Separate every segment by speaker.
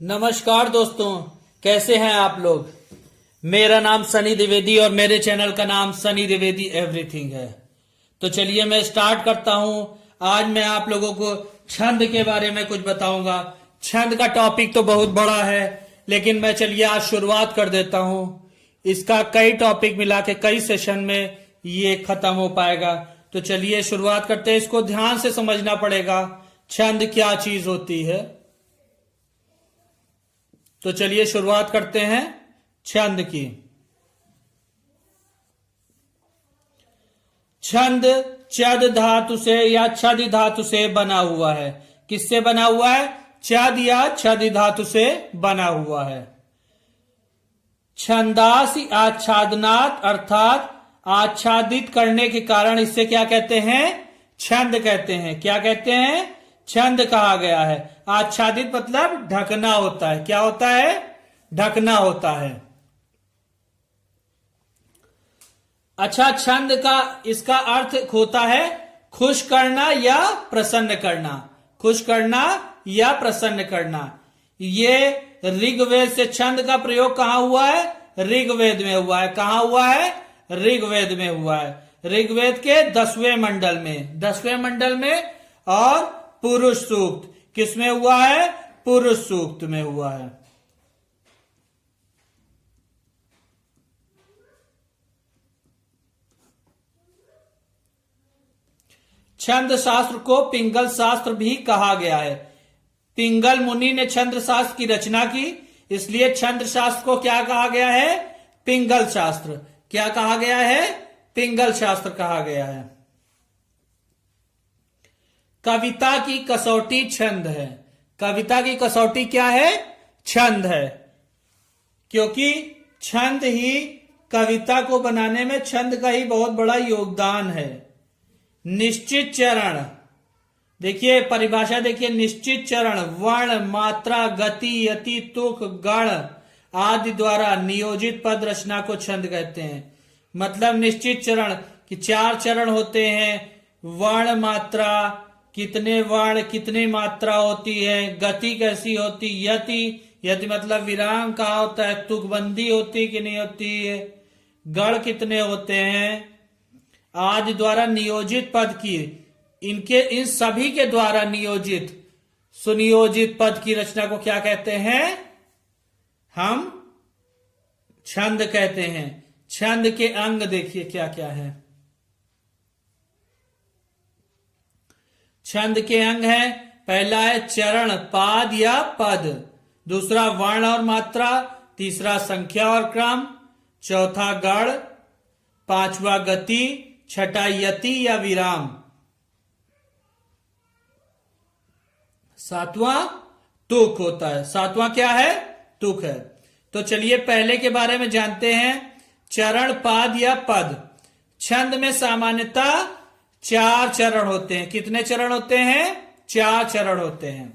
Speaker 1: नमस्कार दोस्तों, कैसे हैं आप लोग। मेरा नाम सनी द्विवेदी और मेरे चैनल का नाम सनी द्विवेदी एवरीथिंग है। तो चलिए मैं स्टार्ट करता हूं। आज मैं आप लोगों को छंद के बारे में कुछ बताऊंगा। छंद का टॉपिक तो बहुत बड़ा है, लेकिन मैं चलिए आज शुरुआत कर देता हूं। इसका कई टॉपिक मिला के कई सेशन में ये खत्म हो पाएगा। तो चलिए शुरुआत करते हैं। इसको ध्यान से समझना पड़ेगा, छंद क्या चीज होती है। तो चलिए शुरुआत करते हैं छंद की। छंद चद धातु से या छद धातु से बना हुआ है। किससे बना हुआ है? छद या छद धातु से बना हुआ है। छंदासी आच्छादनात् अर्थात आच्छादित करने के कारण इसे क्या कहते हैं? छंद कहते हैं। क्या कहते हैं? छंद कहा गया है। आच्छादित मतलब ढकना होता है। क्या होता है? ढकना होता है। अच्छा, छंद का इसका अर्थ होता है खुश करना या प्रसन्न करना। खुश करना या प्रसन्न करना। ये ऋग्वेद से छंद का प्रयोग कहां हुआ है? ऋग्वेद में हुआ है। कहां हुआ है? ऋग्वेद में हुआ है। ऋग्वेद के 10वें मंडल में, 10वें मंडल में। और पुरुष सूक्त किसमें हुआ है? पुरुष सूक्त में हुआ है। छंद शास्त्र को पिंगल शास्त्र भी कहा गया है। पिंगल मुनि ने छंद शास्त्र की रचना की, इसलिए छंद शास्त्र को क्या कहा गया है? पिंगल शास्त्र। क्या कहा गया है? पिंगल शास्त्र कहा गया है। कविता की कसौटी छंद है। कविता की कसौटी क्या है? छंद है। क्योंकि छंद ही कविता को बनाने में छंद का ही बहुत बड़ा योगदान है। निश्चित चरण, देखिए परिभाषा देखिए। निश्चित चरण वर्ण, मात्रा, गति, यति, तुक, गण आदि द्वारा नियोजित पद रचना को छंद कहते हैं। मतलब निश्चित चरण कि 4 चरण होते हैं। वर्ण, मात्रा, कितने वर्ण कितनी मात्रा होती है, गति कैसी होती, यति, यति मतलब विराम कहाँ होता है, तुकबंदी होती कि नहीं होती है, गण कितने होते हैं आदि द्वारा नियोजित पद की, इन सभी के द्वारा नियोजित सुनियोजित पद की रचना को क्या कहते हैं? हम छंद कहते हैं। छंद के अंग देखिए क्या क्या है। छंद के अंग है, पहला है चरण, पाद या पद। दूसरा वर्ण और मात्रा। तीसरा संख्या और क्रम। चौथा गण। पांचवा गति। छठा यति या विराम। सातवां तुक होता है। सातवां क्या है? तुक है। तो चलिए पहले के बारे में जानते हैं। चरण, पाद या पद। छंद में सामान्यतः 4 चरण होते हैं। कितने चरण होते हैं? 4 चरण होते हैं।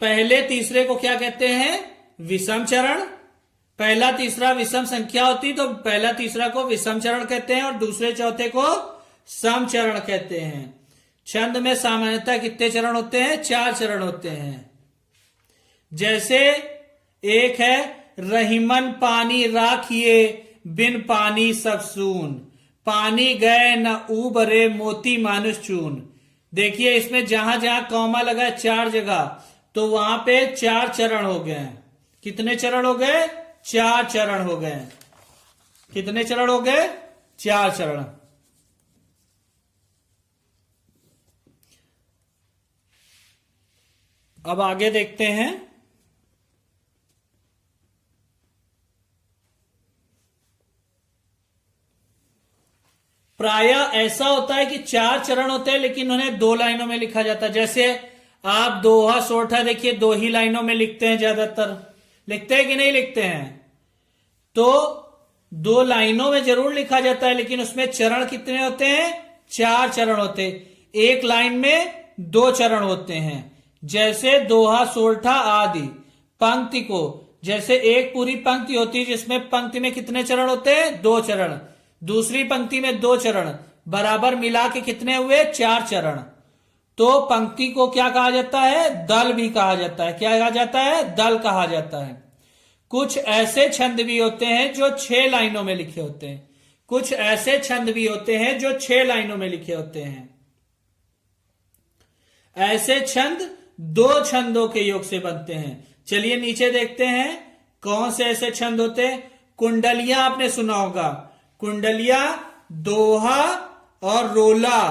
Speaker 1: पहले तीसरे को क्या कहते हैं? विषम चरण। पहला तीसरा विषम संख्या होती तो पहला तीसरा को विषम चरण कहते हैं और दूसरे चौथे को सम चरण कहते हैं। छंद में सामान्यतः कितने चरण होते हैं? 4 चरण होते हैं। जैसे एक है रहीमन पानी राखिए, बिन पानी सब सून, पानी गए न उबरे मोती मानुष चून। देखिए इसमें जहां जहां कौमा लगा है 4 जगह, तो वहां पे 4 चरण हो गए। कितने चरण हो गए? 4 चरण हो गए। कितने चरण हो गए? 4 चरण। अब आगे देखते हैं। प्रायः ऐसा होता है कि 4 चरण होते हैं, लेकिन उन्हें 2 लाइनों में लिखा जाता है। जैसे आप दोहा सोठा देखिए 2 ही लाइनों में लिखते हैं, ज्यादातर लिखते हैं कि नहीं लिखते हैं? तो 2 लाइनों में जरूर लिखा जाता है, लेकिन उसमें चरण कितने होते हैं? 4 चरण होते हैं। एक लाइन में 2 चरण होते हैं। जैसे दोहा सोठा आदि पंक्ति को, जैसे एक पूरी पंक्ति होती है जिसमें पंक्ति में कितने चरण होते हैं? 2 चरण। दूसरी पंक्ति में 2 चरण, बराबर मिला के कितने हुए? 4 चरण। तो पंक्ति को क्या कहा जाता है? दल भी कहा जाता है। क्या कहा जाता है? दल कहा जाता है। कुछ ऐसे छंद भी होते हैं जो 6 लाइनों में लिखे होते हैं। कुछ ऐसे छंद भी होते हैं जो 6 लाइनों में लिखे होते हैं। ऐसे छंद 2 छंदों के योग से बनते हैं। चलिए नीचे देखते हैं कौन से ऐसे छंद होते हैं। कुंडलियां आपने सुना होगा। कुंडलियां दोहा और रोला।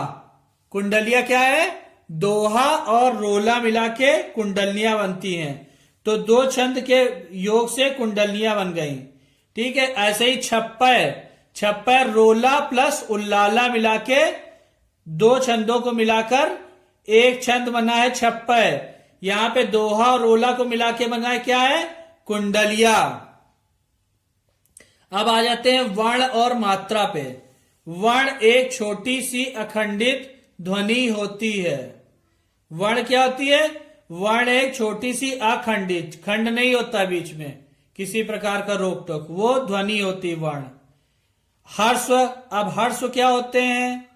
Speaker 1: कुंडलियां क्या है? दोहा और रोला मिला के कुंडलियां बनती हैं। तो 2 छंद के योग से कुंडलियां बन गई। ठीक है। ऐसे ही छप्पर, छप्पर रोला प्लस उल्लाला मिला के 2 छंदों को मिलाकर एक छंद बना है छप्पर। यहां पे दोहा और रोला को मिला के बना है क्या है? कुंडलिया। अब आ जाते हैं वर्ण और मात्रा पे। वर्ण एक छोटी सी अखंडित ध्वनि होती है। वर्ण क्या होती है? वर्ण एक छोटी सी अखंडित, खंड नहीं होता बीच में किसी प्रकार का रोक टोक, वो ध्वनि होती वर्ण। हर्ष, अब हर्ष क्या होते हैं?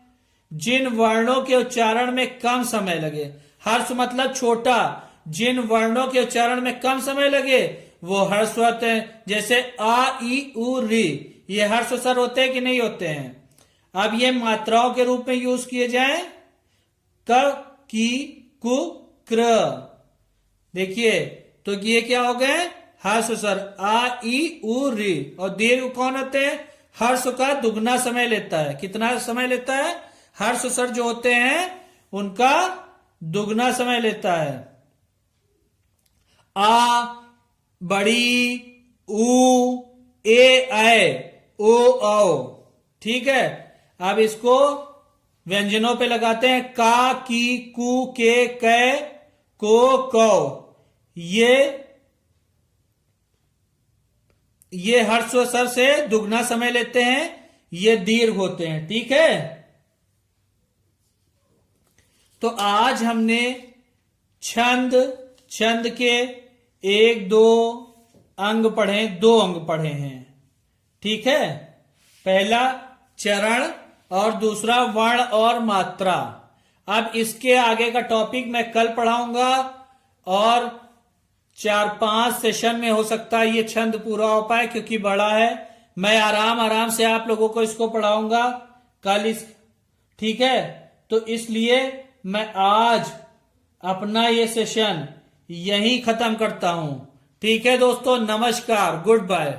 Speaker 1: जिन वर्णों के उच्चारण में कम समय लगे। हर्ष मतलब छोटा। जिन वर्णों के उच्चारण में कम समय लगे वो हर्ष होते हैं। जैसे आ, ई, उ, री, ये हर्ष स्वर होते हैं कि नहीं होते हैं? अब ये मात्राओं के रूप में यूज किए जाएं। क, की, कु, क्र। देखिए तो ये क्या हो गए? हर्ष स्वर आ, ई, उ, री। और दीर्घ कौन होते हैं? हर्ष का दुगना समय लेता है। कितना समय लेता है? हर्ष स्वर जो होते हैं उनका दुगना समय लेता है। आ, बड़ी, उ, ए, ऐ, ओ, औ। ठीक है। अब इसको व्यंजनों पे लगाते हैं। का, की, कु, के, कै, को, कौ। ये हर्ष स्वर से दुगना समय लेते हैं। ये दीर्घ होते हैं। ठीक है। तो आज हमने छंद, छंद के 1, 2 अंग पढ़े, 2 अंग पढ़े हैं। ठीक है। पहला चरण और दूसरा वर्ण और मात्रा। अब इसके आगे का टॉपिक मैं कल पढ़ाऊंगा और 4-5 सेशन में हो सकता है ये छंद पूरा हो पाए, क्योंकि बड़ा है। मैं आराम आराम से आप लोगों को इसको पढ़ाऊंगा कल इस। ठीक है। तो इसलिए मैं आज अपना ये सेशन यहीं खत्म करता हूं। ठीक है दोस्तों, नमस्कार, गुड बाय।